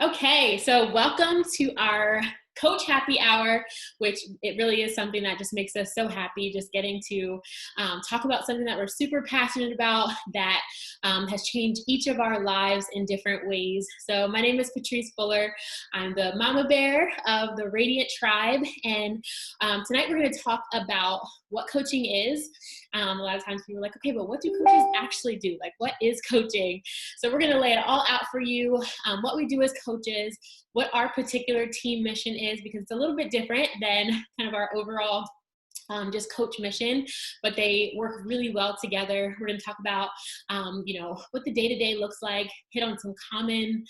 Okay, so welcome to our Coach Happy Hour, which it really is something that just makes us so happy, just getting to talk about something that we're super passionate about that has changed each of our lives in different ways. So my name is Patrice Fuller. I'm the mama bear of the Radiant Tribe, and tonight we're going to talk about what coaching is. A lot of times people are like, okay, but what do coaches actually do? Like, what is coaching? So we're going to lay it all out for you, what we do as coaches, what our particular team mission is, because it's a little bit different than kind of our overall just coach mission, but they work really well together. We're going to talk about, what the day-to-day looks like, hit on some common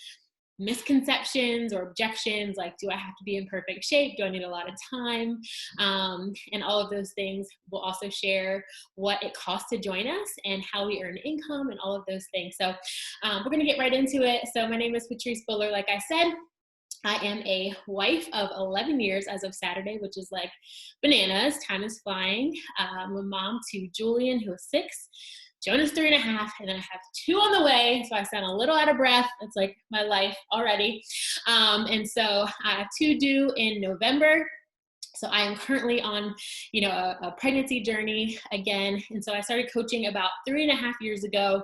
misconceptions or objections, like, do I have to be in perfect shape? Do I need a lot of time? And all of those things. We'll also share what it costs to join us and how we earn income and all of those things. So we're going to get right into it. So my name is Patrice Fuller. Like I said, I am a wife of 11 years as of Saturday, which is like bananas. Time is flying. I'm a mom to Julian, who is 6, Jonah's 3.5, and then I have 2 on the way, so I sound a little out of breath. It's like my life already. And so I have 2 due in November. So I am currently on, a pregnancy journey again. And so I started coaching about 3.5 years ago.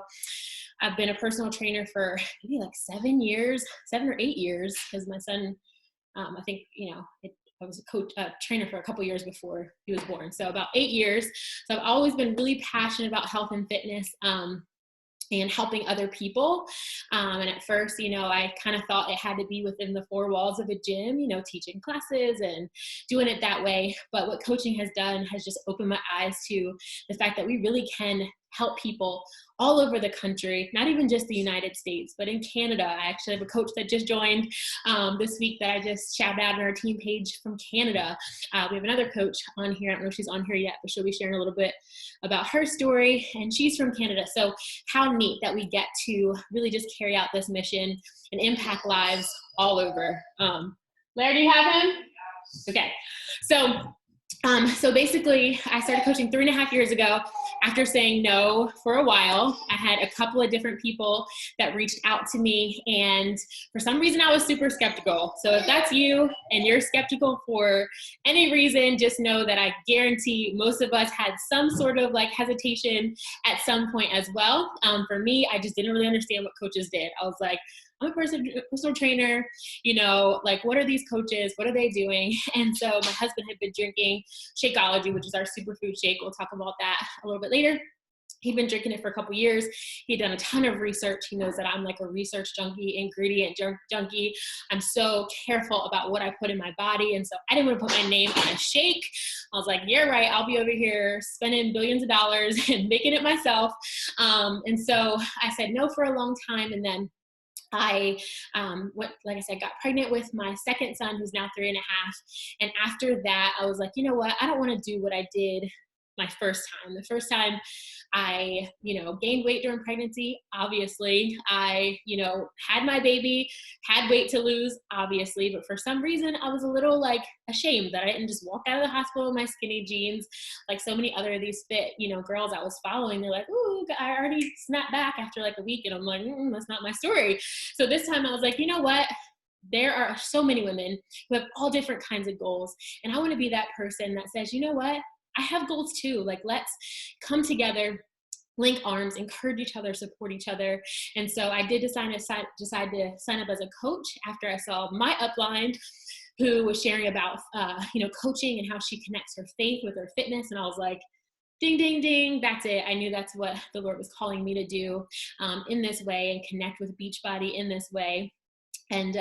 I've been a personal trainer for maybe like 7 years, 7 or 8 years, because my son, I think, I was a trainer for a couple years before he was born. So about 8 years. So I've always been really passionate about health and fitness. And helping other people. And at first, I kind of thought it had to be within the 4 walls of a gym, teaching classes and doing it that way. But what coaching has done has just opened my eyes to the fact that we really can help people all over the country, not even just the United States, but in Canada. I actually have a coach that just joined this week that I just shouted out on our team page from Canada. We have another coach on here. I don't know if she's on here yet, but she'll be sharing a little bit about her story, and she's from Canada. So how neat that we get to really just carry out this mission and impact lives all over. Larry, do you have him? Okay. So basically, I started coaching 3.5 years ago after saying no for a while. I had a couple of different people that reached out to me, and for some reason, I was super skeptical. So if that's you and you're skeptical for any reason, just know that I guarantee most of us had some sort of like hesitation at some point as well. For me, I just didn't really understand what coaches did. I was like, I'm a personal trainer, like, what are these coaches? What are they doing? And so my husband had been drinking Shakeology, which is our superfood shake. We'll talk about that a little bit later. He'd been drinking it for a couple years. He'd done a ton of research. He knows that I'm like a research junkie, ingredient junkie. I'm so careful about what I put in my body. And so I didn't want to put my name on a shake. I was like, you're right. I'll be over here spending billions of dollars and making it myself. And so I said no for a long time. And then I, like I said, got pregnant with my second son, who's now 3.5. And after that, I was like, you know what? I don't want to do what I did my first time. The first time I, gained weight during pregnancy, obviously. I, had my baby, had weight to lose, obviously. But for some reason, I was a little like ashamed that I didn't just walk out of the hospital in my skinny jeans like so many other of these fit, girls I was following. They're like, ooh, I already snapped back after like a week. And I'm like, that's not my story. So this time I was like, you know what? There are so many women who have all different kinds of goals. And I want to be that person that says, you know what? I have goals too. Like, let's come together, link arms, encourage each other, support each other. And so I did decide to sign up as a coach after I saw my upline, who was sharing about, coaching and how she connects her faith with her fitness. And I was like, ding, ding, ding, that's it. I knew that's what the Lord was calling me to do in this way, and connect with Beachbody in this way. And,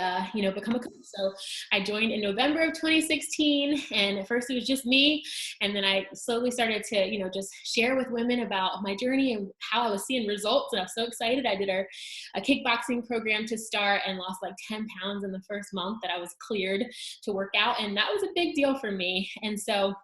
become a coach. So I joined in November of 2016. And at first it was just me. And then I slowly started to, just share with women about my journey and how I was seeing results. And I was so excited. I did a kickboxing program to start and lost like 10 pounds in the first month that I was cleared to work out. And that was a big deal for me. And so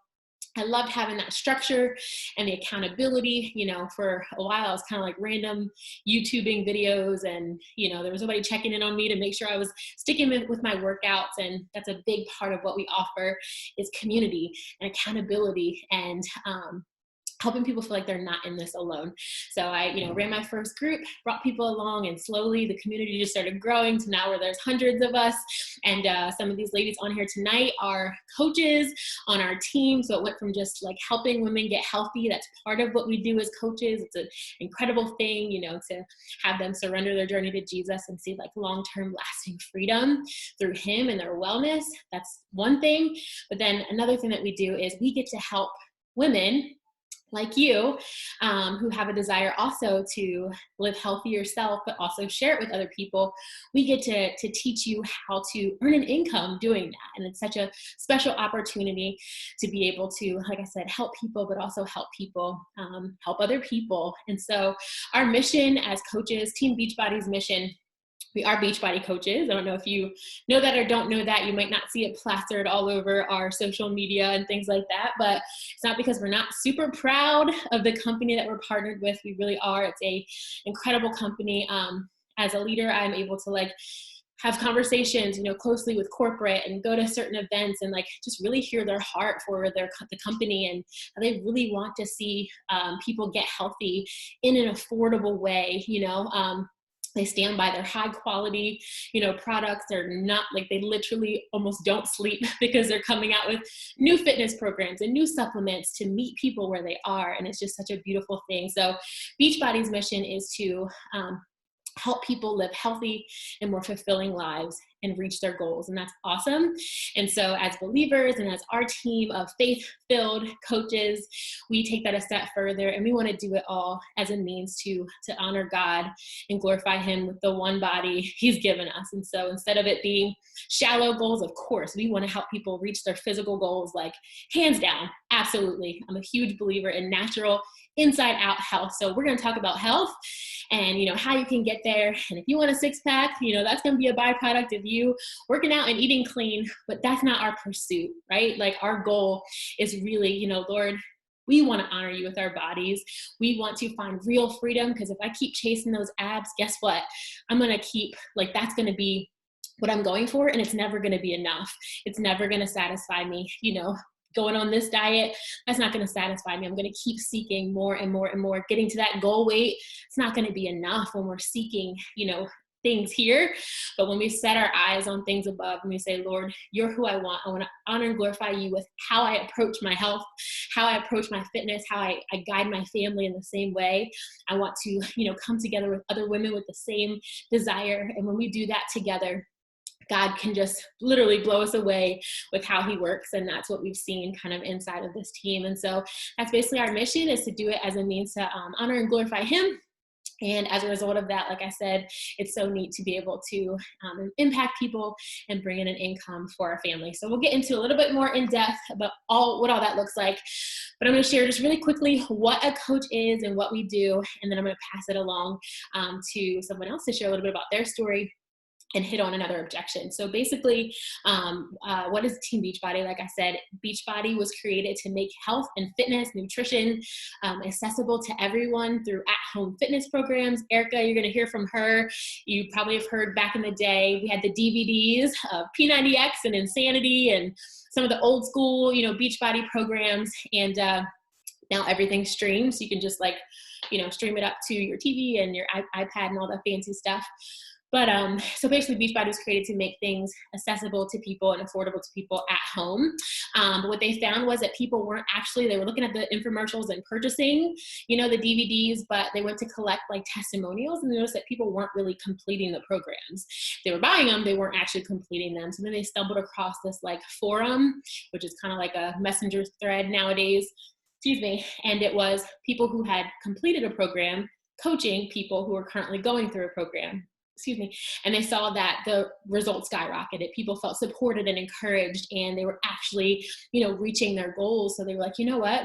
I loved having that structure and the accountability. For a while I was kind of like random YouTubing videos, and, there was nobody checking in on me to make sure I was sticking with my workouts. And that's a big part of what we offer is community and accountability. And helping people feel like they're not in this alone. So I, ran my first group, brought people along, and slowly the community just started growing to now where there's hundreds of us. And some of these ladies on here tonight are coaches on our team. So it went from just like helping women get healthy. That's part of what we do as coaches. It's an incredible thing, to have them surrender their journey to Jesus and see like long-term lasting freedom through him and their wellness. That's one thing. But then another thing that we do is we get to help women like you, who have a desire also to live healthy yourself, but also share it with other people. We get to teach you how to earn an income doing that. And it's such a special opportunity to be able to, like I said, help people, but also help people, help other people. And so our mission as coaches, Team Beachbody's mission, we are Beachbody coaches. I don't know if you know that or don't know that. You might not see it plastered all over our social media and things like that, but it's not because we're not super proud of the company that we're partnered with. We really are. It's a incredible company. As a leader, I'm able to like have conversations, closely with corporate and go to certain events and like just really hear their heart for the company and how they really want to see people get healthy in an affordable way, They stand by their high quality, products. They're not like, they literally almost don't sleep because they're coming out with new fitness programs and new supplements to meet people where they are. And it's just such a beautiful thing. So Beachbody's mission is to help people live healthy and more fulfilling lives and reach their goals. And that's awesome. And so as believers and as our team of faith-filled coaches, we take that a step further and we want to do it all as a means to honor God and glorify him with the one body he's given us. And so instead of it being shallow goals, of course, we want to help people reach their physical goals, like hands down. Absolutely. I'm a huge believer in natural inside out health. So we're going to talk about health and, how you can get there. And if you want a six pack, that's going to be a byproduct of you working out and eating clean, but that's not our pursuit, right? Like our goal is really, Lord, we want to honor you with our bodies. We want to find real freedom, because if I keep chasing those abs, guess what? I'm going to keep, like, that's going to be what I'm going for, and it's never going to be enough. It's never going to satisfy me, going on this diet, that's not going to satisfy me. I'm going to keep seeking more and more and more, getting to that goal weight. It's not going to be enough when we're seeking, things here. But when we set our eyes on things above and we say, Lord, you're who I want to honor and glorify you with how I approach my health, how I approach my fitness, how I guide my family in the same way. I want to, come together with other women with the same desire. And when we do that together, God can just literally blow us away with how he works. And that's what we've seen kind of inside of this team. And so that's basically our mission, is to do it as a means to honor and glorify him. And as a result of that, like I said, it's so neat to be able to impact people and bring in an income for our family. So we'll get into a little bit more in depth about what all that looks like. But I'm going to share just really quickly what a coach is and what we do. And then I'm going to pass it along to someone else to share a little bit about their story and hit on another objection. So basically, what is Team Beachbody? Like I said, Beachbody was created to make health and fitness, nutrition accessible to everyone through at-home fitness programs. Erica, you're gonna hear from her. You probably have heard back in the day, we had the DVDs of P90X and Insanity and some of the old school, Beachbody programs. And now everything's streamed. So you can just stream it up to your TV and your iPad and all the fancy stuff. But so basically Beachbody was created to make things accessible to people and affordable to people at home. But what they found was that people weren't actually, they were looking at the infomercials and purchasing, the DVDs, but they went to collect like testimonials and they noticed that people weren't really completing the programs. They were buying them, they weren't actually completing them. So then they stumbled across this like forum, which is kind of like a messenger thread nowadays, and it was people who had completed a program coaching people who are currently going through a program. And they saw that the results skyrocketed. People felt supported and encouraged, and they were actually, reaching their goals. So they were like, you know what?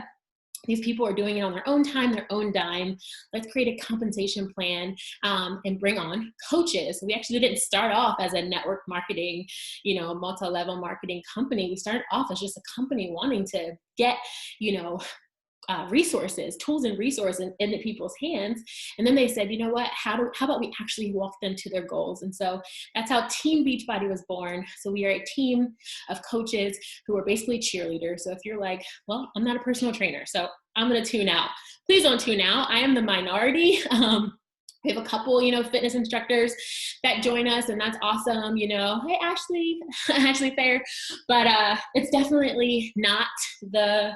These people are doing it on their own time, their own dime. Let's create a compensation plan and bring on coaches. So we actually didn't start off as a network marketing, multi-level marketing company. We started off as just a company wanting to get, resources, tools and resources into people's hands. And then they said, you know what, how about we actually walk them to their goals? And so that's how Team Beachbody was born. So we are a team of coaches who are basically cheerleaders. So if you're like, well, I'm not a personal trainer, so I'm going to tune out. Please don't tune out. I am the minority. We have a couple, fitness instructors that join us, and that's awesome. Hey, Ashley, Ashley Thayer. But it's definitely not the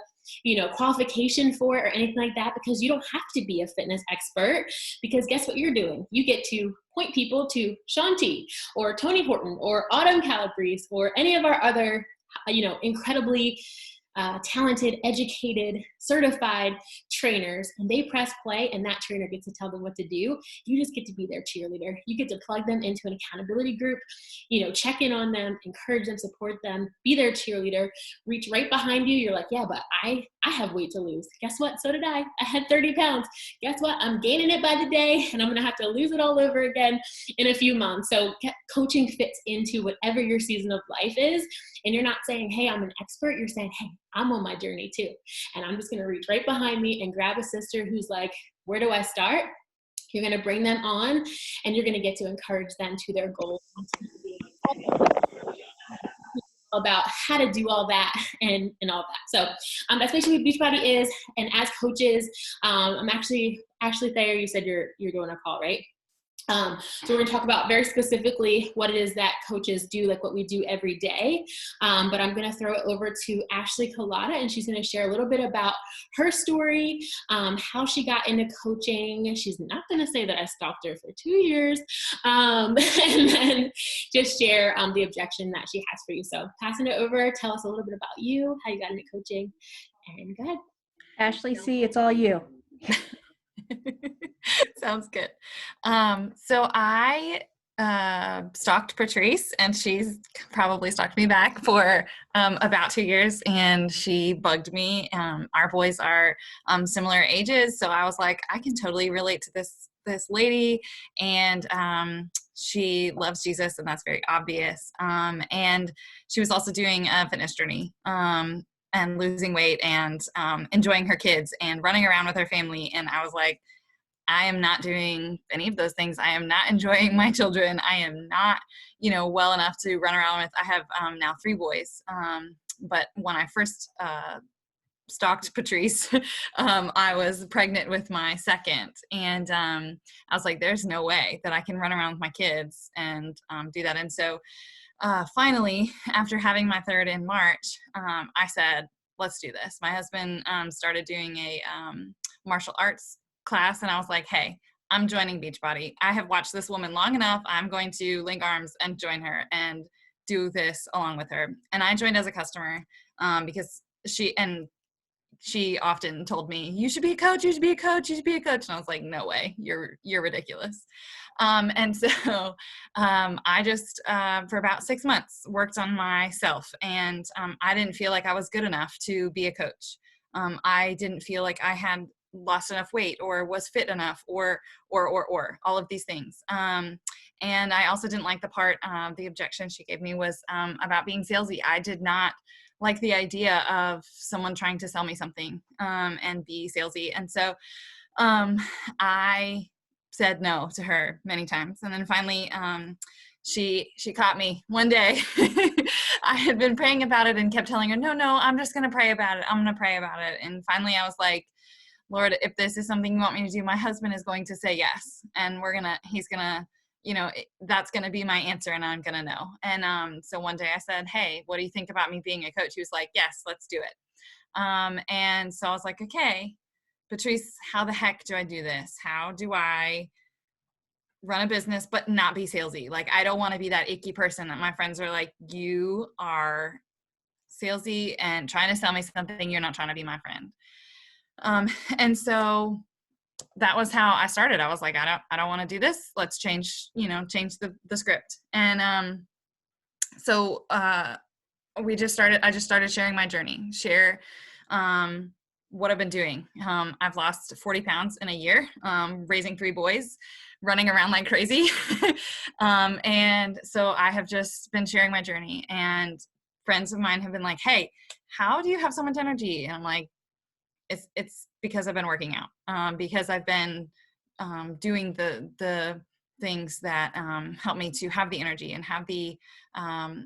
qualification for it or anything like that, because you don't have to be a fitness expert, because guess what you're doing? You get to point people to Shaun T or Tony Horton or Autumn Calabrese or any of our other, incredibly talented, educated, certified trainers, and they press play and that trainer gets to tell them what to do. You just get to be their cheerleader. You get to plug them into an accountability group, check in on them, encourage them, support them, be their cheerleader, reach right behind you. You're like, yeah, but I have weight to lose. Guess what? So did I. I had 30 pounds. Guess what? I'm gaining it by the day, and I'm going to have to lose it all over again in a few months. So coaching fits into whatever your season of life is. And you're not saying, hey, I'm an expert. You're saying, hey, I'm on my journey too. And I'm just going to reach right behind me and grab a sister who's like, where do I start? You're going to bring them on, and you're going to get to encourage them to their goals, about how to do all that and all that. So that's basically what Beachbody is. And as coaches, I'm actually, Ashley Thayer, you said you're doing a call, right? So we're going to talk about very specifically what it is that coaches do, like what we do every day. But I'm going to throw it over to Ashley Collada, and she's going to share a little bit about her story, how she got into coaching. She's not going to say that I stalked her for 2 years, and then just share the objection that she has for you. So passing it over, tell us a little bit about you, how you got into coaching, and go ahead. Ashley C., it's all you. Sounds good. So I stalked Patrice, and she's probably stalked me back for about 2 years, and she bugged me. Our boys are similar ages, so I was like, I can totally relate to this lady, and she loves Jesus, and that's very obvious. And she was also doing a fitness journey. And losing weight and enjoying her kids and running around with her family. And I was like, I am not doing any of those things. I am not enjoying my children. I am not, well enough to run around with. I have now 3 boys. But when I first stalked Patrice, I was pregnant with my second. And I was like, there's no way that I can run around with my kids and do that. And so finally, after having my third in March, I said, let's do this. My husband started doing a martial arts class, and I was like, hey, I'm joining Beachbody. I have watched this woman long enough. I'm going to link arms and join her and do this along with her. And I joined as a customer because she often told me, you should be a coach, you should be a coach, you should be a coach. And I was like, no way, you're ridiculous. And so I just, for about 6 months, worked on myself, and I didn't feel like I was good enough to be a coach. I didn't feel like I had lost enough weight or was fit enough or all of these things. And I also didn't like the part, the objection she gave me was about being salesy. I did not like the idea of someone trying to sell me something and be salesy. And so I said no to her many times. And then finally, she caught me one day. I had been praying about it and kept telling her, no, I'm just going to pray about it. I'm going to pray about it. And finally I was like, Lord, if this is something you want me to do, my husband is going to say yes. And he's going to, that's going to be my answer, and I'm going to know. And so one day I said, hey, what do you think about me being a coach? He was like, yes, let's do it. And so I was like, okay, Patrice, how the heck do I do this? How do I run a business but not be salesy? Like, I don't want to be that icky person that my friends are like, you are salesy and trying to sell me something. You're not trying to be my friend. And so that was how I started. I was like, I don't want to do this. Let's change the script. And so I just started sharing my journey, share what I've been doing. I've lost 40 pounds in a year, raising 3 boys, running around like crazy. And so I have just been sharing my journey, and friends of mine have been like, hey, how do you have so much energy? And I'm like, it's because I've been working out, because I've been doing the things that help me to have the energy and have the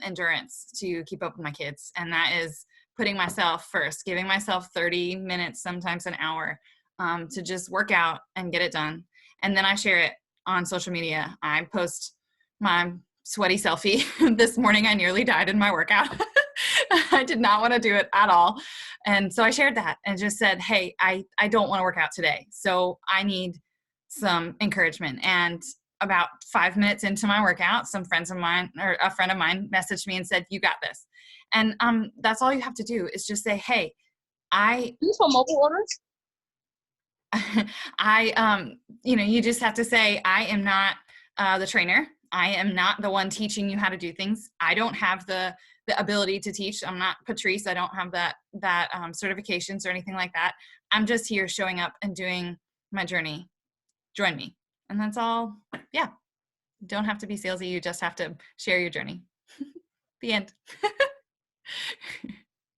endurance to keep up with my kids. And that is putting myself first, giving myself 30 minutes, sometimes an hour, to just work out and get it done. And then I share it on social media. I post my sweaty selfie. This morning I nearly died in my workout. I did not want to do it at all. And so I shared that and just said, hey, I don't want to work out today. So I need some encouragement. And about 5 minutes into my workout, some friends of mine, or a friend of mine, messaged me and said, you got this. And that's all you have to do is just say, hey, You for mobile orders? You just have to say, I am not the trainer. I am not the one teaching you how to do things. I don't have the ability to teach. I'm not Patrice. I don't have that certifications or anything like that. I'm just here showing up and doing my journey. Join me. And that's all. Yeah. You don't have to be salesy. You just have to share your journey. The end.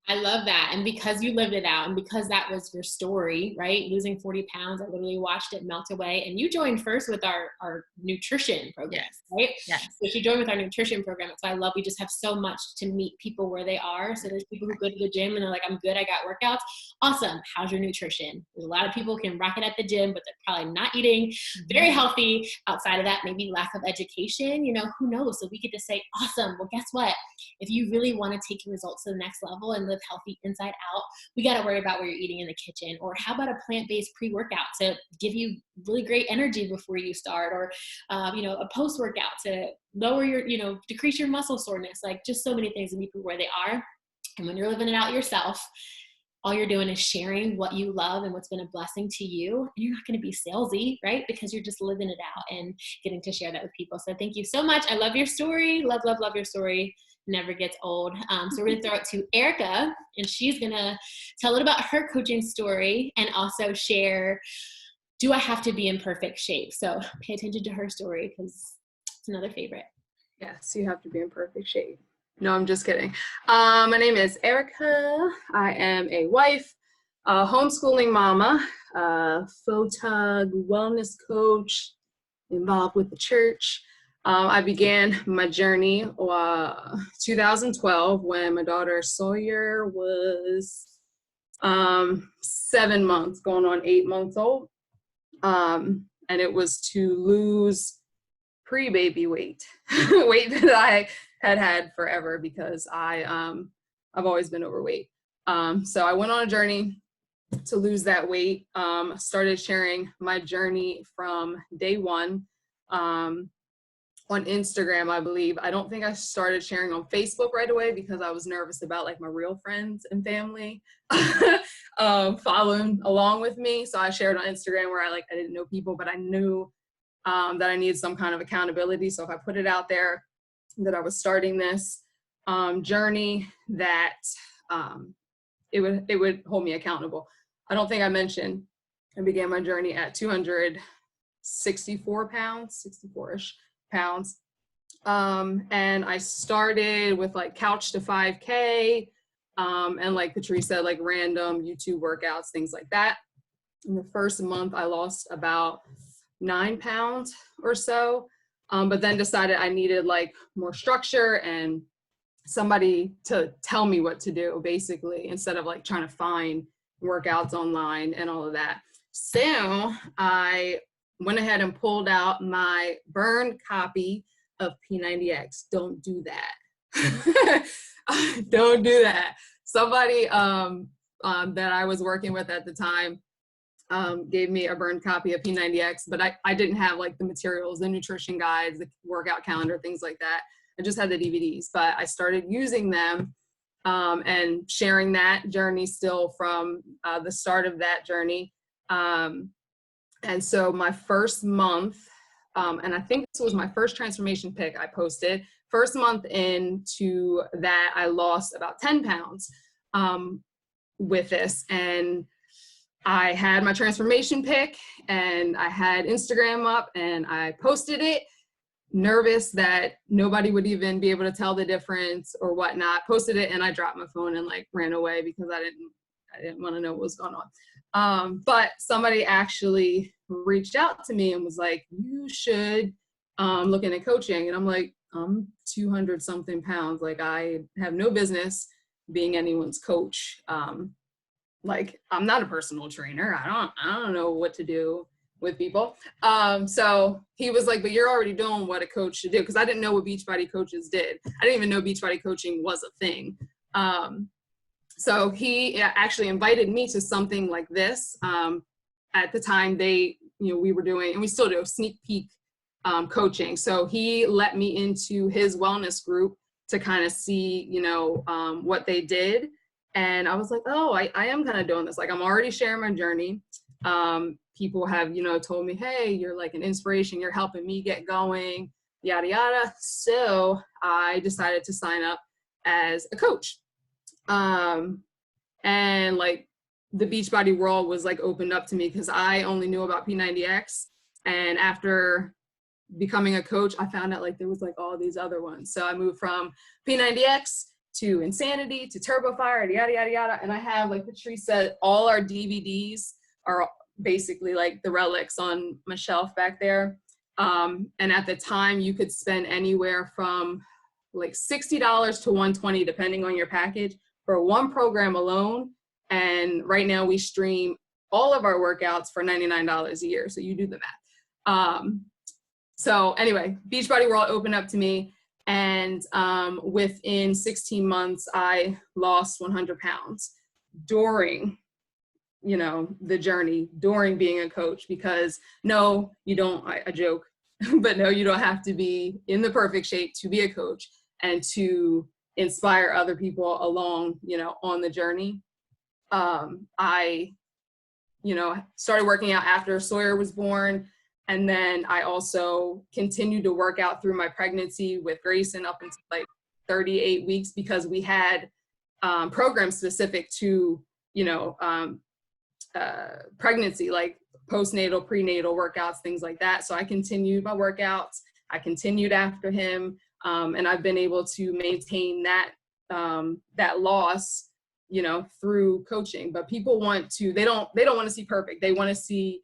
I love that. And because you lived it out and because that was your story, right? Losing 40 pounds, I literally watched it melt away. And you joined first with our nutrition program, Yes. right? Yes. So she joined with our nutrition program. So I love we just have so much to meet people where they are. So there's people who go to the gym and they're like, I'm good, I got workouts. Awesome. How's your nutrition? There's a lot of people who can rock it at the gym, but they're probably not eating very healthy. Outside of that, maybe lack of education, who knows? So we get to say, awesome. Well, guess what? If you really want to take your results to the next level and live healthy inside out, we got to worry about what you're eating in the kitchen. Or how about a plant-based pre-workout to give you really great energy before you start, or a post-workout to lower your, decrease your muscle soreness. Like just so many things to meet people where they are. And when you're living it out yourself, all you're doing is sharing what you love and what's been a blessing to you. And you're not going to be salesy, right? Because you're just living it out and getting to share that with people. So thank you so much. I love your story. Love, love, love your story. Never gets old. So we're going to throw it to Erica, and she's going to tell a little about her coaching story and also share, do I have to be in perfect shape? So pay attention to her story because it's another favorite. Yes, you have to be in perfect shape. No, I'm just kidding. My name is Erica. I am a wife, a homeschooling mama, a photog wellness coach, involved with the church. I began my journey 2012 when my daughter Sawyer was 7 months, going on 8 months old. And it was to lose pre-baby weight, weight that I had forever because I've always been overweight. So I went on a journey to lose that weight. Started sharing my journey from day one. On Instagram, I believe. I don't think I started sharing on Facebook right away because I was nervous about like my real friends and family following along with me. So I shared on Instagram where I didn't know people, but I knew that I needed some kind of accountability. So if I put it out there that I was starting this journey, that it would hold me accountable. I don't think I mentioned I began my journey at 264 pounds, 64-ish pounds. And I started with couch to 5K, and like Patrice said, random YouTube workouts, things like that. In the first month, I lost about 9 pounds or so, but then decided I needed more structure and somebody to tell me what to do, basically, instead of trying to find workouts online and all of that. So I went ahead and pulled out my burned copy of P90X. Don't do that. Don't do that. Somebody that I was working with at the time gave me a burned copy of P90X, but I didn't have the materials, the nutrition guides, the workout calendar, things like that. I just had the DVDs, but I started using them and sharing that journey still from the start of that journey. And so my first month, and I think this was my first transformation pic I posted, first month into that, I lost about 10 pounds with this. And I had my transformation pic and I had Instagram up and I posted it, nervous that nobody would even be able to tell the difference or whatnot. Posted it and I dropped my phone and ran away because I didn't want to know what was going on. But somebody actually reached out to me and was like, you should look into coaching. And I'm like, I'm 200 something pounds. I have no business being anyone's coach. Like, I'm not a personal trainer. I don't know what to do with people. So he was like, but you're already doing what a coach should do. Cause I didn't know what Beachbody coaches did. I didn't even know Beachbody coaching was a thing. So he actually invited me to something like this. At the time we were doing, and we still do, sneak peek coaching. So he let me into his wellness group to kind of see, what they did. And I was like, oh, I am kind of doing this. Like, I'm already sharing my journey. People have, told me, hey, you're like an inspiration. You're helping me get going, yada, yada. So I decided to sign up as a coach. And like the Beachbody world was like opened up to me because I only knew about P90X. And after becoming a coach, I found out like there was like all these other ones. So I moved from P90X to Insanity to TurboFire, yada, yada, yada. And I have, like Patrice said, all our DVDs are basically like the relics on my shelf back there. And at the time you could spend anywhere from like $60 to $120, depending on your package, for one program alone. And right now we stream all of our workouts for $99 a year. So you do the math. So anyway, Beachbody World opened up to me. And within 16 months, I lost 100 pounds during, the journey, during being a coach, because no, you don't, I joke, but no, you don't have to be in the perfect shape to be a coach and to inspire other people along, on the journey. I, started working out after Sawyer was born. And then I also continued to work out through my pregnancy with Grayson up until like 38 weeks, because we had programs specific to, pregnancy, like postnatal, prenatal workouts, things like that. So I continued my workouts. I continued after him. And I've been able to maintain that loss, through coaching. But people they don't want to see perfect. They want to see,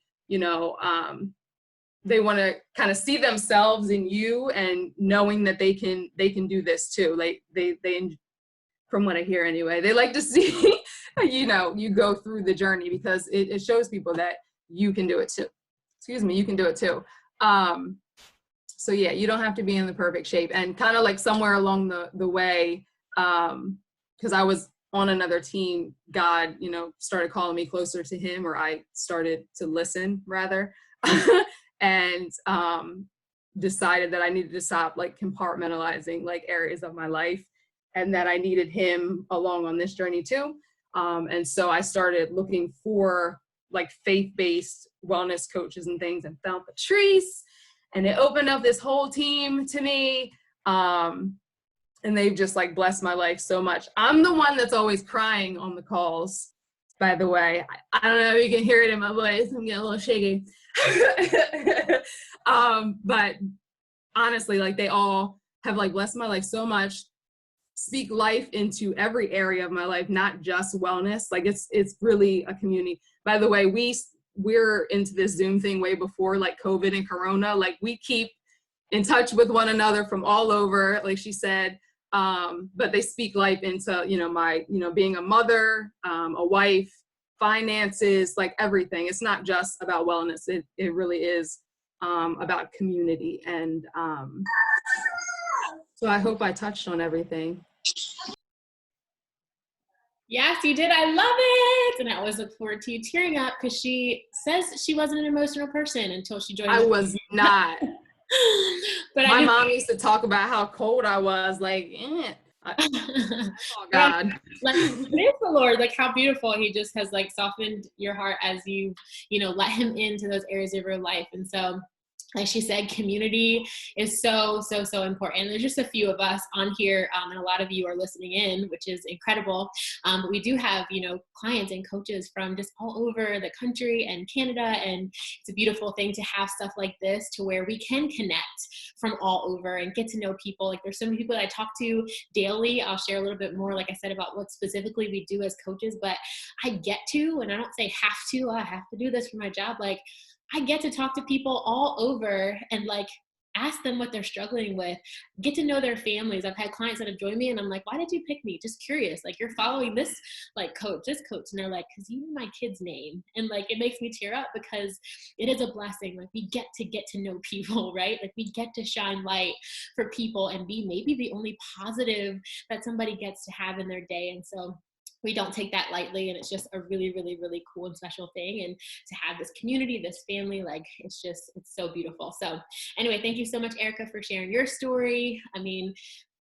they want to kind of see themselves in you and knowing that they can do this too. Like they, from what I hear anyway, they like to see, you go through the journey, because it shows people that you can do it too. You can do it too. So yeah, you don't have to be in the perfect shape. And kind of like somewhere along the way, because I was on another team, God, started calling me closer to him, or I started to listen rather. And decided that I needed to stop like compartmentalizing like areas of my life, and that I needed him along on this journey too. And so I started looking for like faith-based wellness coaches and things, and found Patrice, and it opened up this whole team to me. And they've just like blessed my life so much. I'm the one that's always crying on the calls, by the way. I don't know if you can hear it in my voice. I'm getting a little shaky. But honestly, like they all have like blessed my life so much, speak life into every area of my life, not just wellness. Like it's really a community. By the way, we're into this Zoom thing way before like COVID and Corona. Like we keep in touch with one another from all over, like she said. But they speak life into, my, being a mother, a wife, finances, like everything. It's not just about wellness. It really is about community. And so I hope I touched on everything. Yes, you did. I love it. And I always look forward to you tearing up, because she says she wasn't an emotional person until she joined. I was not. But my mom used to talk about how cold I was. Like, oh God. Like, praise the Lord, like how beautiful he just has like softened your heart as you let him into those areas of your life. And so, like she said, community is so, so, so important. There's just a few of us on here, and a lot of you are listening in, which is incredible. But we do have, clients and coaches from just all over the country and Canada. And it's a beautiful thing to have stuff like this, to where we can connect from all over and get to know people. Like there's so many people that I talk to daily. I'll share a little bit more, like I said, about what specifically we do as coaches, but I get to, and I don't say have to, I have to do this for my job. Like I get to talk to people all over, and like ask them what they're struggling with, get to know their families. I've had clients that have joined me and I'm like, why did you pick me? Just curious. Like, you're following this like coach, this coach. And they're like, because you know my kid's name. And like, it makes me tear up because it is a blessing. Like, we get to know people, right? Like, we get to shine light for people and be maybe the only positive that somebody gets to have in their day. And so we don't take that lightly, and it's just a really, really, really cool and special thing. And to have this community, this family, like, it's so beautiful. So anyway, thank you so much, Erica, for sharing your story. I mean,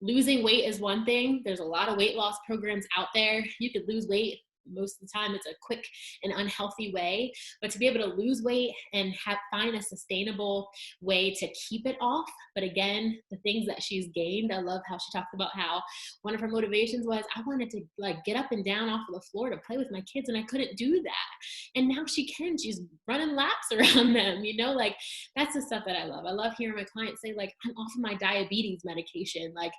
losing weight is one thing. There's a lot of weight loss programs out there. You could lose weight. Most of the time it's a quick and unhealthy way, but to be able to lose weight and find a sustainable way to keep it off. But again, the things that she's gained, I love how she talked about how one of her motivations was, I wanted to like get up and down off of the floor to play with my kids, and I couldn't do that. And now she can. She's running laps around them, you know, like that's the stuff that I love. I love hearing my clients say, like, I'm off of my diabetes medication, like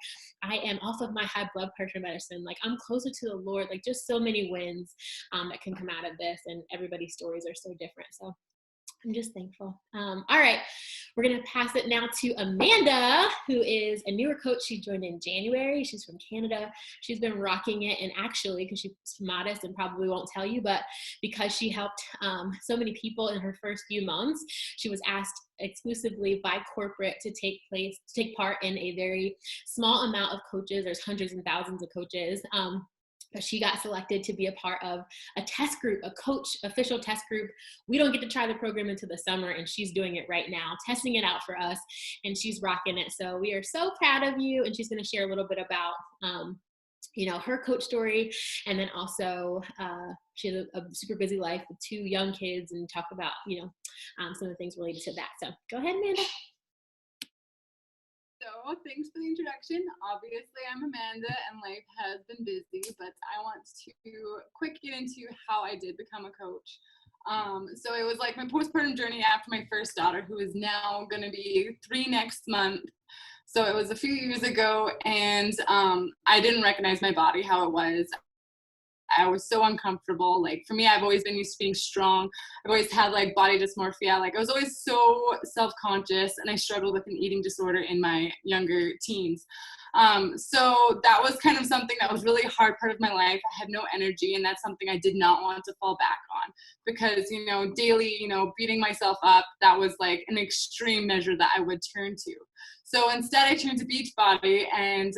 I am off of my high blood pressure medicine, like I'm closer to the Lord, like just so many wins that can come out of this, and everybody's stories are so different. So I'm just thankful. All right, we're going to pass it now to Amanda, who is a newer coach. She joined in January. She's from Canada. She's been rocking it. And actually, because she's modest and probably won't tell you, but because she helped so many people in her first few months, she was asked exclusively by corporate to take part in a very small amount of coaches. There's hundreds and thousands of coaches. But she got selected to be a part of a test group, a coach official test group. We don't get to try the program until the summer, and she's doing it right now, testing it out for us, and she's rocking it. So we are so proud of you. And she's going to share a little bit about, you know, her coach story. And then also she has a super busy life with 2 young kids, and talk about, you know, some of the things related to that. So go ahead, Amanda. So thanks for the introduction. Obviously, I'm Amanda and life has been busy, but I want to quick get into how I did become a coach. So it was like my postpartum journey after my first daughter, who is now going to be 3 next month. So it was a few years ago, and I didn't recognize my body, how it was. I was so uncomfortable. Like, for me, I've always been used to being strong. I've always had like body dysmorphia. Like, I was always so self-conscious, and I struggled with an eating disorder in my younger teens. So that was kind of something that was really a hard part of my life. I had no energy, and that's something I did not want to fall back on, because, you know, daily, you know, beating myself up, that was like an extreme measure that I would turn to. So instead, I turned to Beachbody, and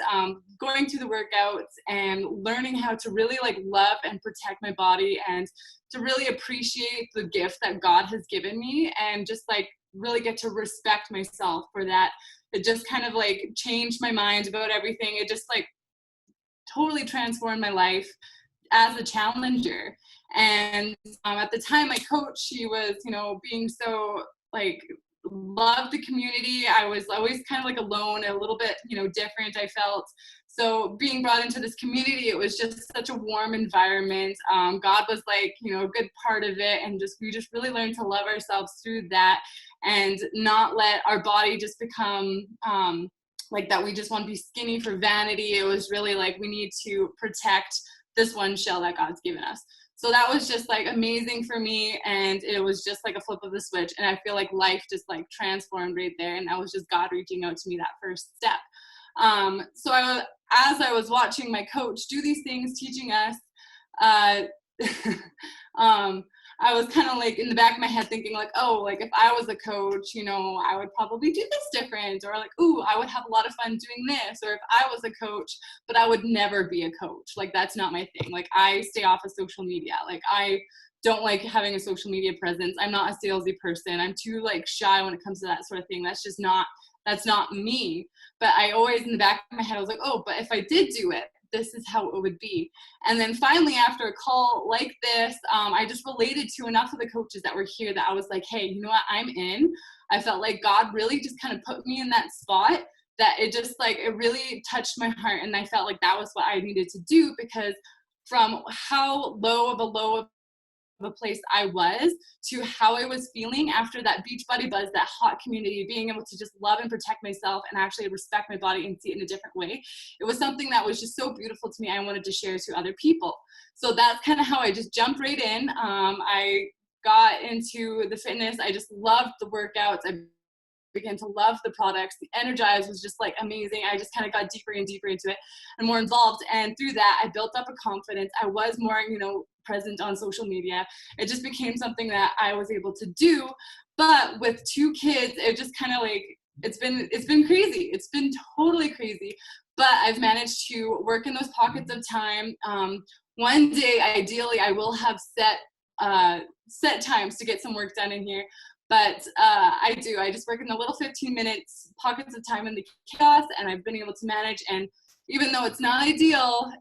going to the workouts and learning how to really like love and protect my body, and to really appreciate the gift that God has given me, and just like really get to respect myself for that. It just kind of like changed my mind about everything. It just like totally transformed my life as a challenger. And at the time, my coach, she was, you know, being so like, loved the community. I was always kind of like alone, a little bit, you know, different, I felt. So being brought into this community, it was just such a warm environment. God was like, you know, a good part of it. And we just really learned to love ourselves through that, and not let our body just become like that we just want to be skinny for vanity. It was really like, we need to protect this one shell that God's given us. So that was just like amazing for me, and it was just like a flip of the switch, and I feel like life just like transformed right there, and that was just God reaching out to me that first step. So as I was watching my coach do these things, teaching us, I was kind of like in the back of my head thinking like, oh, like if I was a coach, you know, I would probably do this different, or like, ooh, I would have a lot of fun doing this, or if I was a coach, but I would never be a coach. Like, that's not my thing. Like, I stay off of social media. Like, I don't like having a social media presence. I'm not a salesy person. I'm too like shy when it comes to that sort of thing. That's not me. But I always in the back of my head, I was like, oh, but if I did do it, this is how it would be. And then finally, after a call like this, I just related to enough of the coaches that were here that I was like, hey, you know what, I'm in. I felt like God really just kind of put me in that spot, that it just like, it really touched my heart. And I felt like that was what I needed to do, because from how low of a place I was to how I was feeling after that Beachbody buzz, that hot community, being able to just love and protect myself and actually respect my body and see it in a different way. It was something that was just so beautiful to me. I wanted to share to other people. So that's kind of how I just jumped right in. I got into the fitness. I just loved the workouts. I began to love the products. The Energize was just like amazing. I just kind of got deeper and deeper into it and more involved. And through that, I built up a confidence. I was more, present on social media. It just became something that I was able to do. But with 2 kids, it just kind of like, it's been crazy. It's been totally crazy. But I've managed to work in those pockets of time. One day, ideally, I will have set times to get some work done in here. But I just work in the little 15 minutes pockets of time in the chaos, and I've been able to manage. And even though it's not ideal,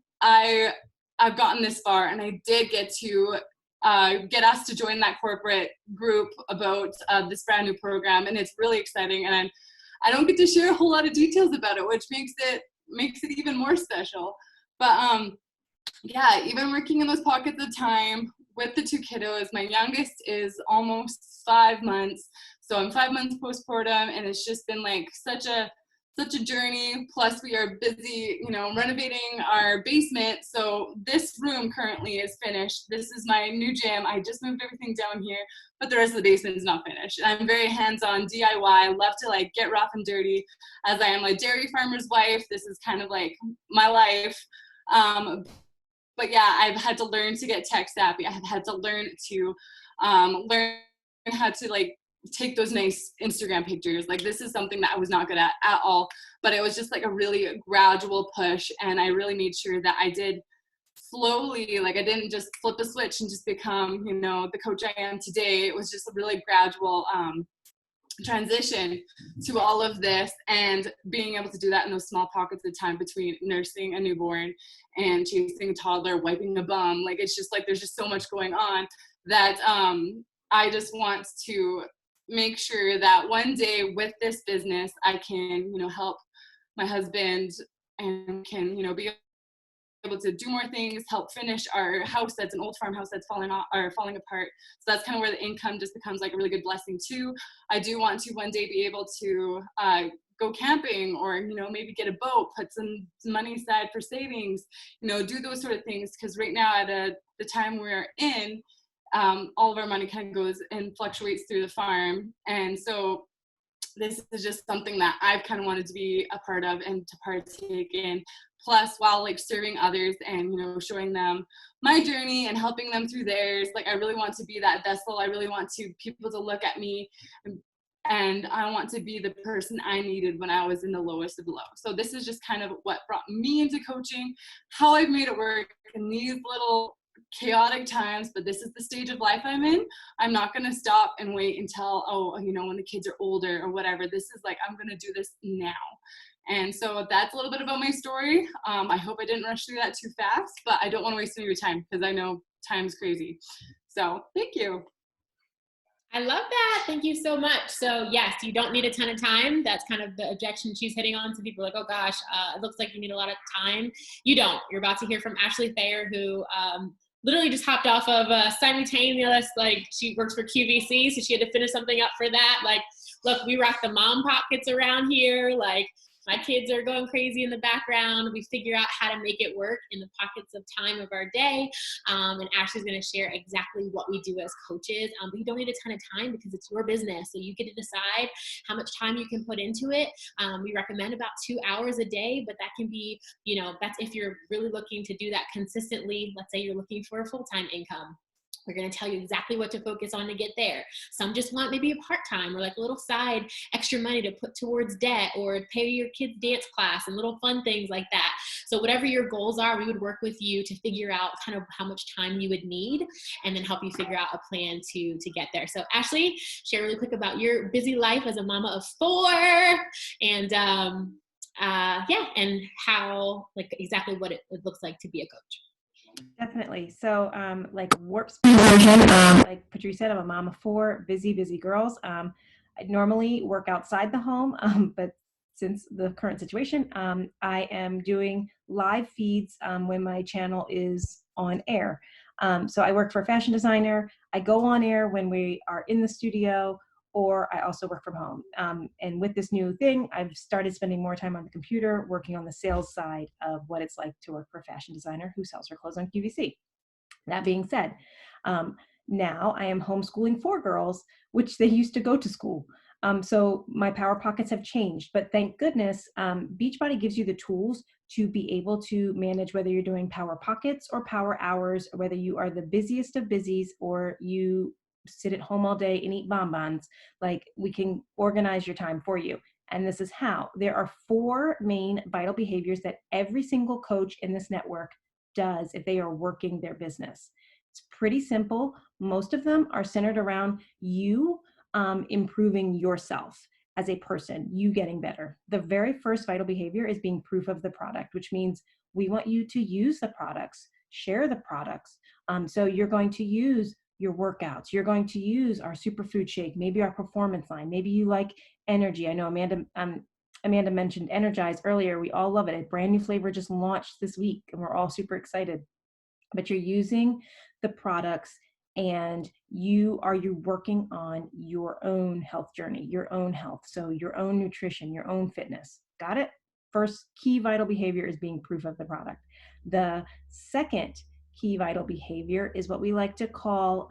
I've gotten this far, and I did get to get us to join that corporate group about this brand new program, and it's really exciting. And I don't get to share a whole lot of details about it, which makes it even more special. But yeah, even working in those pockets of time with the 2 kiddos, my youngest is almost 5 months, so I'm 5 months postpartum, and it's just been like such a journey. Plus we are busy, renovating our basement. So this room currently is finished. This is my new gym. I just moved everything down here, but the rest of the basement is not finished. I'm very hands-on DIY. I love to like get rough and dirty, as I am a dairy farmer's wife. This is kind of like my life. But yeah, I've had to learn to get tech savvy. I've had to learn to learn how to like take those nice Instagram pictures. Like this is something that I was not good at all, but it was just like a really gradual push. And I really made sure that I did slowly, like I didn't just flip a switch and just become, the coach I am today. It was just a really gradual transition to all of this, and being able to do that in those small pockets of time between nursing a newborn and chasing a toddler, wiping a bum. Like it's just like there's just so much going on that I just want to make sure that one day with this business I can help my husband and can be able to do more things, help finish our house that's an old farmhouse that's falling apart. So that's kind of where the income just becomes like a really good blessing too. I do want to one day be able to go camping, or maybe get a boat, put some money aside for savings, do those sort of things, because right now at the time we're in, all of our money kind of goes and fluctuates through the farm. And so this is just something that I've kind of wanted to be a part of and to partake in. Plus, while like serving others and, showing them my journey and helping them through theirs, like I really want to be that vessel. I really want people to look at me, and I want to be the person I needed when I was in the lowest of the low. So this is just kind of what brought me into coaching, how I've made it work in these little chaotic times, but this is the stage of life I'm in. I'm not going to stop and wait until, when the kids are older or whatever. This is like, I'm going to do this now. And so that's a little bit about my story. I hope I didn't rush through that too fast, but I don't want to waste any of your time because I know time's crazy. So thank you. I love that. Thank you so much. So yes, you don't need a ton of time. That's kind of the objection she's hitting on. So people are like, oh gosh, it looks like you need a lot of time. You don't. You're about to hear from Ashley Thayer, who literally just hopped off of simultaneous, like she works for QVC, so she had to finish something up for that. Like, look, we rock the mom pockets around here. Like, my kids are going crazy in the background. We figure out how to make it work in the pockets of time of our day. And Ashley's going to share exactly what we do as coaches. But you don't need a ton of time because it's your business. So you get to decide how much time you can put into it. We recommend about 2 hours a day, but that can be, that's if you're really looking to do that consistently. Let's say you're looking for a full-time income. We're going to tell you exactly what to focus on to get there. Some just want maybe a part-time or like a little side extra money to put towards debt or pay your kids' dance class and little fun things like that. So whatever your goals are, we would work with you to figure out kind of how much time you would need and then help you figure out a plan to get there. So Ashley, share really quick about your busy life as a mama of 4 and and how, like, exactly what it looks like to be a coach. Definitely. So, like warp speed version, like Patrice said, I'm a mom of 4 busy girls. I normally work outside the home, but since the current situation, I am doing live feeds when my channel is on air. So I work for a fashion designer. I go on air when we are in the studio, or I also work from home. And with this new thing, I've started spending more time on the computer, working on the sales side of what it's like to work for a fashion designer who sells her clothes on QVC. That being said, now I am homeschooling 4 girls, which they used to go to school. So my Power Pockets have changed, but thank goodness, Beachbody gives you the tools to be able to manage whether you're doing Power Pockets or Power Hours, whether you are the busiest of busies or you sit at home all day and eat bonbons. Like, we can organize your time for you. And this is how. There are 4 main vital behaviors that every single coach in this network does if they are working their business. It's pretty simple. Most of them are centered around you improving yourself as a person, you getting better. The very first vital behavior is being proof of the product, which means we want you to use the products, share the products. So you're going to use your workouts. You're going to use our superfood shake, maybe our performance line. Maybe you like energy. I know Amanda mentioned Energize earlier. We all love it. A brand new flavor just launched this week and we're all super excited. But you're using the products and you working on your own health journey, your own health. So your own nutrition, your own fitness. Got it? First key vital behavior is being proof of the product. The second key vital behavior is what we like to call,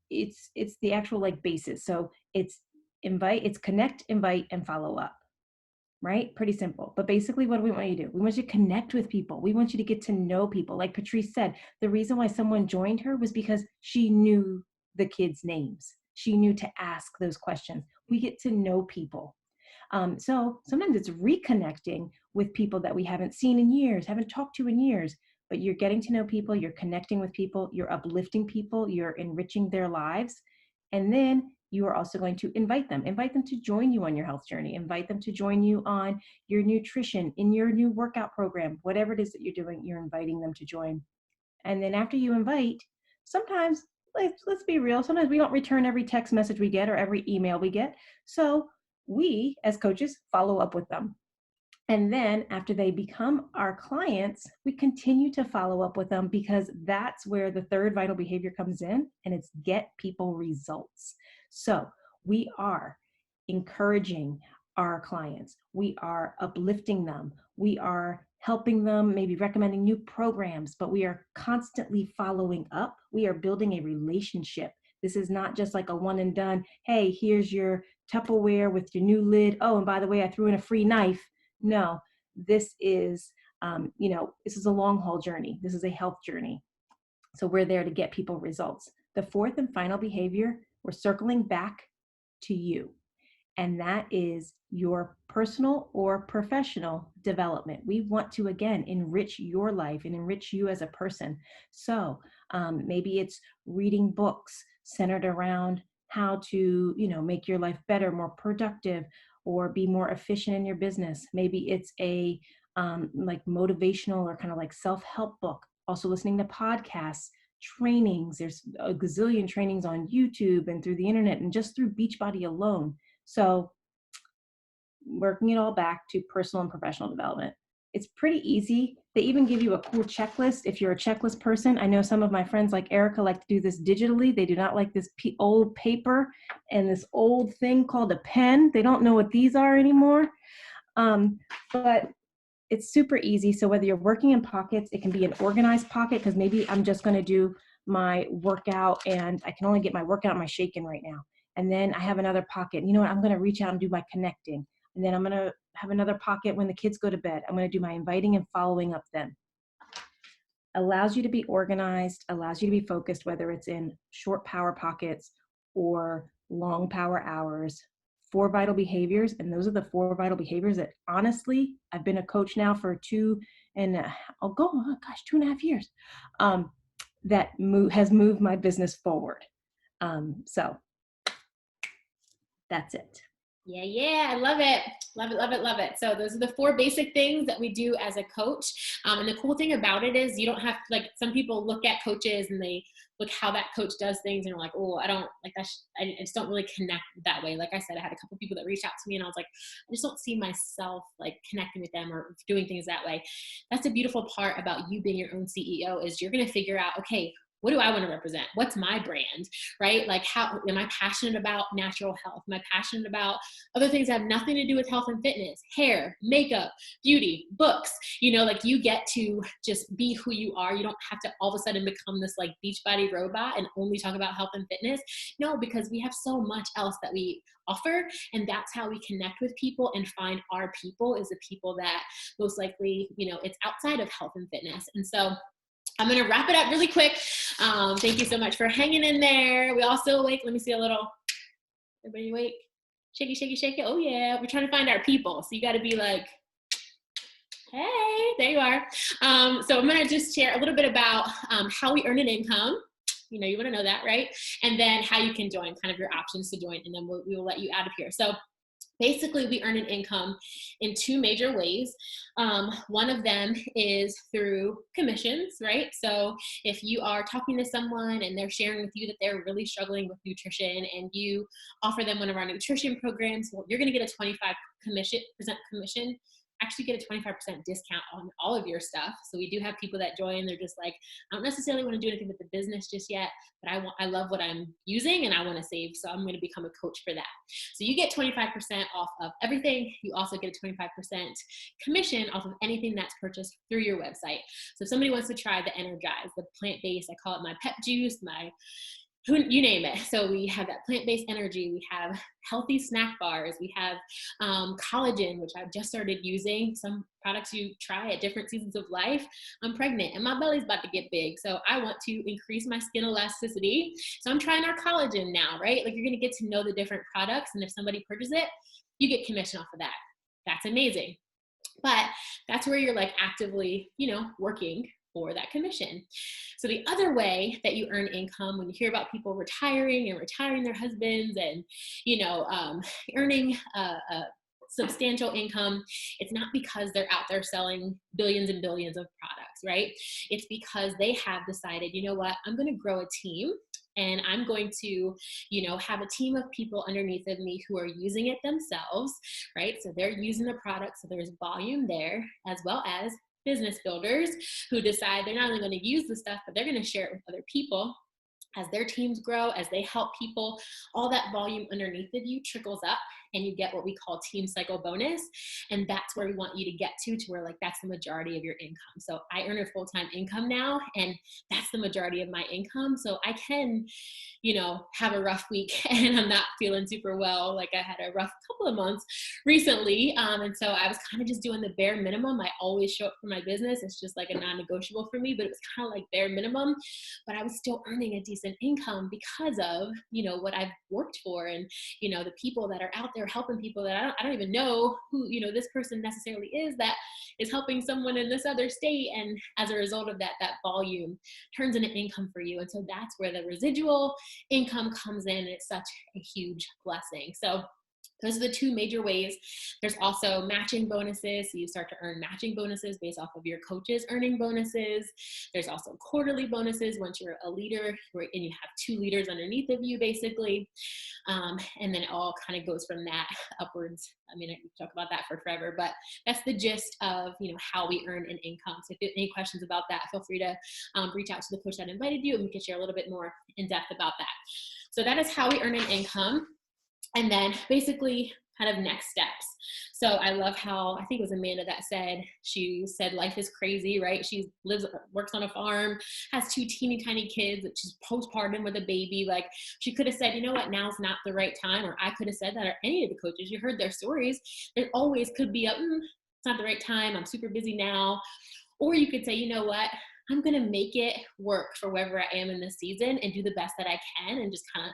it's the actual like basis. So it's connect, invite, and follow up. Right? Pretty simple. But basically, what do we want you to do? We want you to connect with people. We want you to get to know people. Like Patrice said, the reason why someone joined her was because she knew the kids' names. She knew to ask those questions. We get to know people. So sometimes it's reconnecting with people that we haven't seen in years, haven't talked to in years, but you're getting to know people, you're connecting with people, you're uplifting people, you're enriching their lives. And then you are also going to invite them to join you on your health journey, invite them to join you on your nutrition, in your new workout program, whatever it is that you're doing, you're inviting them to join. And then after you invite, sometimes, let's be real, sometimes we don't return every text message we get or every email we get. So we, as coaches, follow up with them. And then after they become our clients, we continue to follow up with them because that's where the third vital behavior comes in, and it's get people results. So we are encouraging our clients. We are uplifting them. We are helping them, maybe recommending new programs, but we are constantly following up. We are building a relationship. This is not just like a one and done, hey, here's your Tupperware with your new lid. Oh, and by the way, I threw in a free knife. No, this is, this is a long haul journey. This is a health journey. So we're there to get people results. The fourth and final behavior, we're circling back to you. And that is your personal or professional development. We want to, again, enrich your life and enrich you as a person. So maybe it's reading books centered around how to, make your life better, more productive, or be more efficient in your business. Maybe it's a like motivational or kind of like self-help book. Also listening to podcasts, trainings. There's a gazillion trainings on YouTube and through the internet and just through Beachbody alone. So working it all back to personal and professional development. It's pretty easy. They even give you a cool checklist if you're a checklist person. I know some of my friends like Erica like to do this digitally. They do not like this old paper and this old thing called a pen. They don't know what these are anymore. But it's super easy. So whether you're working in pockets, it can be an organized pocket because maybe I'm just going to do my workout and I can only get my workout and my shake in right now. And then I have another pocket. You know what? I'm going to reach out and do my connecting. And then I'm going to have another pocket when the kids go to bed. I'm going to do my inviting and following up then. Allows you to be organized, allows you to be focused, whether it's in short power pockets or long power hours. 4 vital behaviors. And those are the 4 vital behaviors that honestly, I've been a coach now for 2.5 years, that has moved my business forward. So that's it. Yeah, I love it. Love it, love it, love it. So those are the 4 basic things that we do as a coach. And the cool thing about it is you don't have, like, some people look at coaches and they look how that coach does things and are like, oh, I don't like that. I just don't really connect that way. Like I said, I had a couple people that reached out to me and I was like, I just don't see myself like connecting with them or doing things that way. That's the beautiful part about you being your own CEO is you're going to figure out, okay, what do I want to represent? What's my brand, right? Like, how am I passionate about natural health? Am I passionate about other things that have nothing to do with health and fitness, hair, makeup, beauty, books? Like, you get to just be who you are. You don't have to all of a sudden become this like Beachbody robot and only talk about health and fitness. No, because we have so much else that we offer, and that's how we connect with people and find our people, is the people that most likely, it's outside of health and fitness. And so I'm going to wrap it up really quick. Thank you so much for hanging in there. We all still awake? Let me see a little. Everybody awake? Shaky, shaky, shaky. Oh yeah. We're trying to find our people. So you got to be like, hey, there you are. So I'm going to just share a little bit about how we earn an income. You want to know that, right? And then how you can join, kind of your options to join, and then we will let you out of here. So basically, we earn an income in two major ways. One of them is through commissions, right? So if you are talking to someone and they're sharing with you that they're really struggling with nutrition, and you offer them one of our nutrition programs, well, you're going to get a 25% commission. Actually get a 25% discount on all of your stuff. So we do have people that join. They're just like, I don't necessarily want to do anything with the business just yet, but I love what I'm using and I want to save. So I'm going to become a coach for that. So you get 25% off of everything. You also get a 25% commission off of anything that's purchased through your website. So if somebody wants to try the Energize, the plant-based, I call it my pep juice, you name it. So we have that plant-based energy. We have healthy snack bars. We have collagen, which I've just started using. Some products you try at different seasons of life. I'm pregnant and my belly's about to get big. So I want to increase my skin elasticity. So I'm trying our collagen now, right? Like, you're going to get to know the different products. And if somebody purchases it, you get commission off of that. That's amazing. But that's where you're like actively, working for that commission. So the other way that you earn income, when you hear about people retiring their husbands and, earning a substantial income, it's not because they're out there selling billions and billions of products, right? It's because they have decided, you know what, I'm going to grow a team. And I'm going to, have a team of people underneath of me who are using it themselves, right? So they're using the product. So there's volume there, as well as business builders who decide they're not only going to use the stuff, but they're going to share it with other people. As their teams grow, as they help people, all that volume underneath of you trickles up, and you get what we call team cycle bonus. And that's where we want you to get to where like that's the majority of your income. So I earn a full-time income now, and that's the majority of my income. So I can, have a rough week and I'm not feeling super well. Like, I had a rough couple of months recently. And so I was kind of just doing the bare minimum. I always show up for my business. It's just like a non-negotiable for me, but it was kind of like bare minimum, but I was still earning a decent income because of, what I've worked for, and, the people that are out there helping people that I don't even know who, this person necessarily is, that is helping someone in this other state. And as a result of that volume turns into income for you. And so that's where the residual income comes in. And it's such a huge blessing. So those are the two major ways. There's also matching bonuses. So you start to earn matching bonuses based off of your coaches earning bonuses. There's also quarterly bonuses once you're a leader and you have 2 leaders underneath of you, basically. And then it all kind of goes from that upwards. I mean, I can talk about that for forever, but that's the gist of, how we earn an income. So if you have any questions about that, feel free to reach out to the coach that invited you, and we can share a little bit more in depth about that. So that is how we earn an income. And then basically kind of next steps. So I love how, I think it was Amanda that she said life is crazy, right? She works on a farm, has 2 teeny tiny kids, she's postpartum with a baby. Like, she could have said, you know what, now's not the right time. Or I could have said that, or any of the coaches, you heard their stories. There always could be it's not the right time. I'm super busy now. Or you could say, you know what, I'm going to make it work for wherever I am in this season and do the best that I can, and just kind of,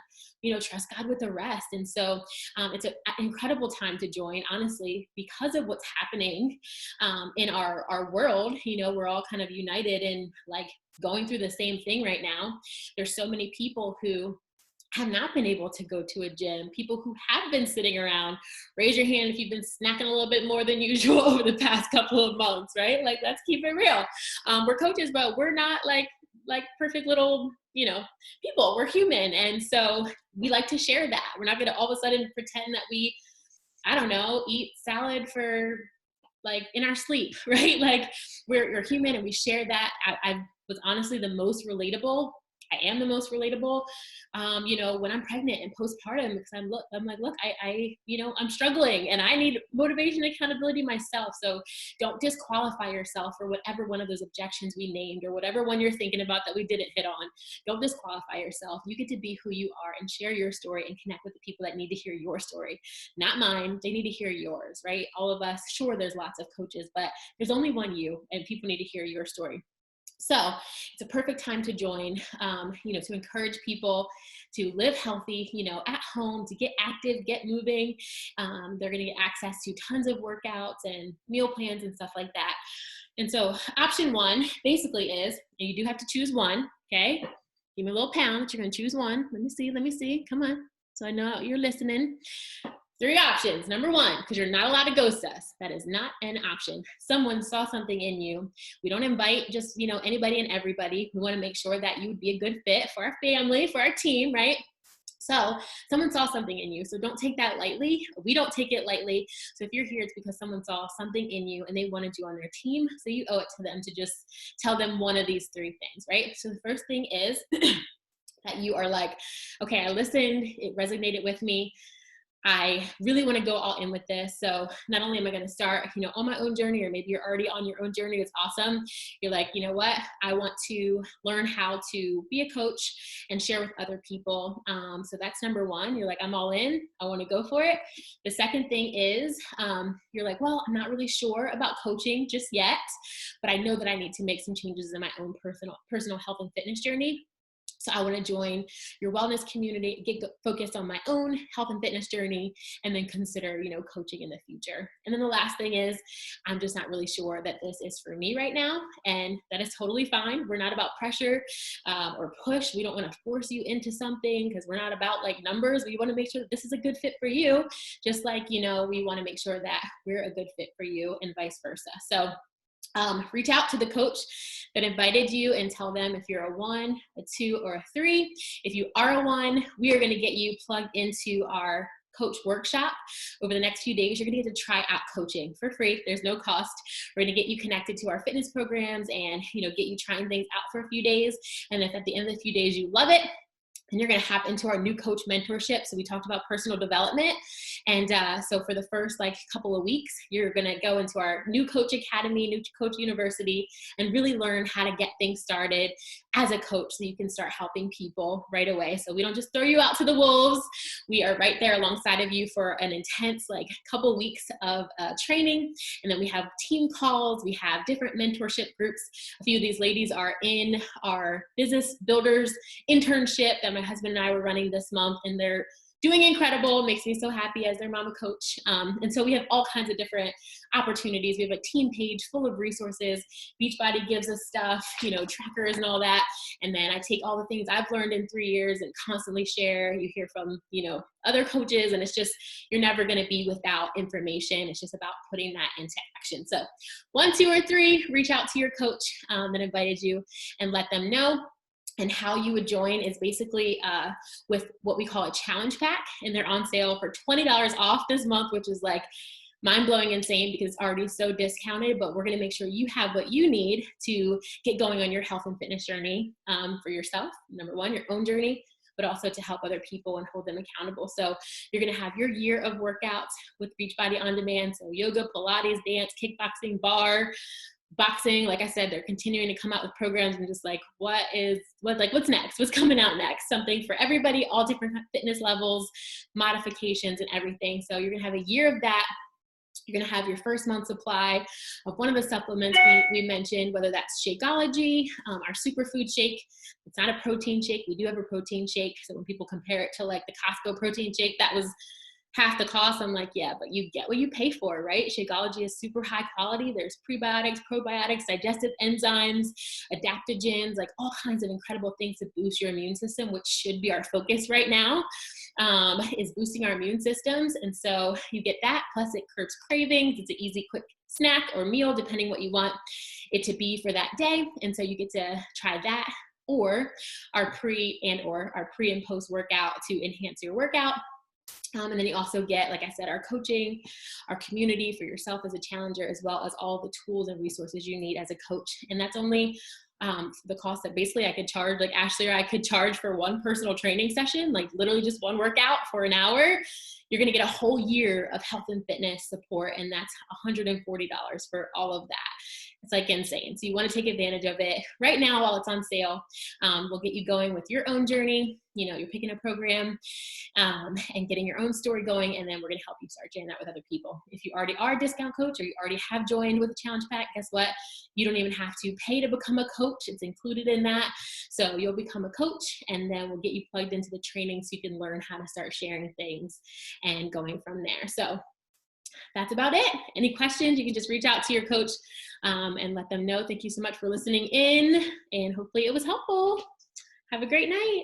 trust God with the rest. And so it's an incredible time to join, honestly, because of what's happening in our world. We're all kind of united in like going through the same thing right now. There's so many people who have not been able to go to a gym, people who have been sitting around. Raise your hand if you've been snacking a little bit more than usual over the past couple of months, right? Like, let's keep it real. We're coaches, but we're not like perfect little, people. We're human. And so we like to share that. We're not going to all of a sudden pretend that we, eat salad for like in our sleep, right? Like, we're human, and we share that. I was honestly the most relatable I am the most relatable, you know, when I'm pregnant and postpartum, because I'm like, look, you know, I'm struggling and I need motivation and accountability myself. So don't disqualify yourself for whatever one of those objections we named or whatever one you're thinking about that we didn't hit on. Don't disqualify yourself. You get to be who you are and share your story and connect with the people that need to hear your story, not mine. They need to hear yours, right? All of us, sure, there's lots of coaches, but there's only one you, and people need to hear your story. So it's a perfect time to join, you know, to encourage people to live healthy, you know, at home, to get active, get moving. They're going to get access to tons of workouts and meal plans and stuff like that. And so option one basically is, and you do have to choose one, okay? Give me a little pound. You're going to choose one. Let me see. Come on. So I know you're listening. 3 options. Number 1, because you're not allowed to ghost us. That is not an option. Someone saw something in you. We don't invite just, you know, anybody and everybody. We want to make sure that you would be a good fit for our family, for our team, right? So someone saw something in you. So don't take that lightly. We don't take it lightly. So if you're here, it's because someone saw something in you and they wanted you on their team. So you owe it to them to just tell them one of these 3 things, right? So the first thing is that you are like, okay, I listened. It resonated with me. I really want to go all in with this. So not only am I going to start, you know, on my own journey, or maybe you're already on your own journey. It's awesome. You're like, you know what? I want to learn how to be a coach and share with other people. So that's number 1. You're like, I'm all in. I want to go for it. The second thing is, you're like, well, I'm not really sure about coaching just yet, but I know that I need to make some changes in my own personal health and fitness journey. So I want to join your wellness community, get focused on my own health and fitness journey, and then consider, you know, coaching in the future. And then the last thing is, I'm just not really sure that this is for me right now. And that is totally fine. We're not about pressure or push. We don't want to force you into something, because we're not about like numbers. We want to make sure that this is a good fit for you. Just like, you know, we want to make sure that we're a good fit for you and vice versa. So reach out to the coach that invited you and tell them if you're a 1, a 2, or a 3. If you are a 1, we are going to get you plugged into our coach workshop over the next few days. You're going to get to try out coaching for free. There's no cost. We're going to get you connected to our fitness programs and, you know, get you trying things out for a few days. And if at the end of the few days you love it, and you're going to hop into our new coach mentorship. So we talked about personal development. And so for the first like couple of weeks, you're going to go into our new coach academy, new coach university, and really learn how to get things started as a coach so you can start helping people right away. So we don't just throw you out to the wolves. We are right there alongside of you for an intense like couple weeks of training. And then we have team calls. We have different mentorship groups. A few of these ladies are in our business builders internship that my husband and I were running this month, and they're doing incredible. Makes me so happy as their mama coach. And so we have all kinds of different opportunities. We have a team page full of resources. Beachbody gives us stuff, you know, trackers and all that. And then I take all the things I've learned in 3 years and constantly share. You hear from, you know, other coaches, and it's just, you're never going to be without information. It's just about putting that into action. So 1, 2, or 3, reach out to your coach that invited you and let them know. And how you would join is basically with what we call a challenge pack, and they're on sale for $20 off this month, which is like mind-blowing insane because it's already so discounted, but we're going to make sure you have what you need to get going on your health and fitness journey for yourself. Number 1, your own journey, but also to help other people and hold them accountable. So you're going to have your year of workouts with Beachbody On Demand. So yoga, Pilates, dance, kickboxing, bar, boxing. Like I said, they're continuing to come out with programs, and just like, what's next? What's coming out next? Something for everybody, all different fitness levels, modifications, and everything. So you're going to have a year of that. You're going to have your first month supply of one of the supplements we mentioned, whether that's Shakeology, our superfood shake. It's not a protein shake. We do have a protein shake. So when people compare it to like the Costco protein shake, that was half the cost. I'm like, yeah, but you get what you pay for, right? Shakeology is super high quality. There's prebiotics, probiotics, digestive enzymes, adaptogens, like all kinds of incredible things to boost your immune system, which should be our focus right now, is boosting our immune systems. And so you get that, plus it curbs cravings. It's an easy, quick snack or meal, depending what you want it to be for that day. And so you get to try that, or our pre and post workout to enhance your workout. And then you also get, like I said, our coaching, our community for yourself as a challenger, as well as all the tools and resources you need as a coach. And that's only the cost that basically I could charge, like Ashley or I could charge for one personal training session, like literally just one workout for an hour, you're going to get a whole year of health and fitness support. And that's $140 for all of that. It's like insane. So you want to take advantage of it right now while it's on sale. We'll get you going with your own journey. You know, you're picking a program and getting your own story going. And then we're going to help you start sharing that with other people. If you already are a discount coach or you already have joined with a challenge pack, guess what? You don't even have to pay to become a coach. It's included in that. So you'll become a coach, and then we'll get you plugged into the training so you can learn how to start sharing things and going from there. So that's about it. Any questions, you can just reach out to your coach and let them know. Thank you so much for listening in, and hopefully it was helpful. Have a great night.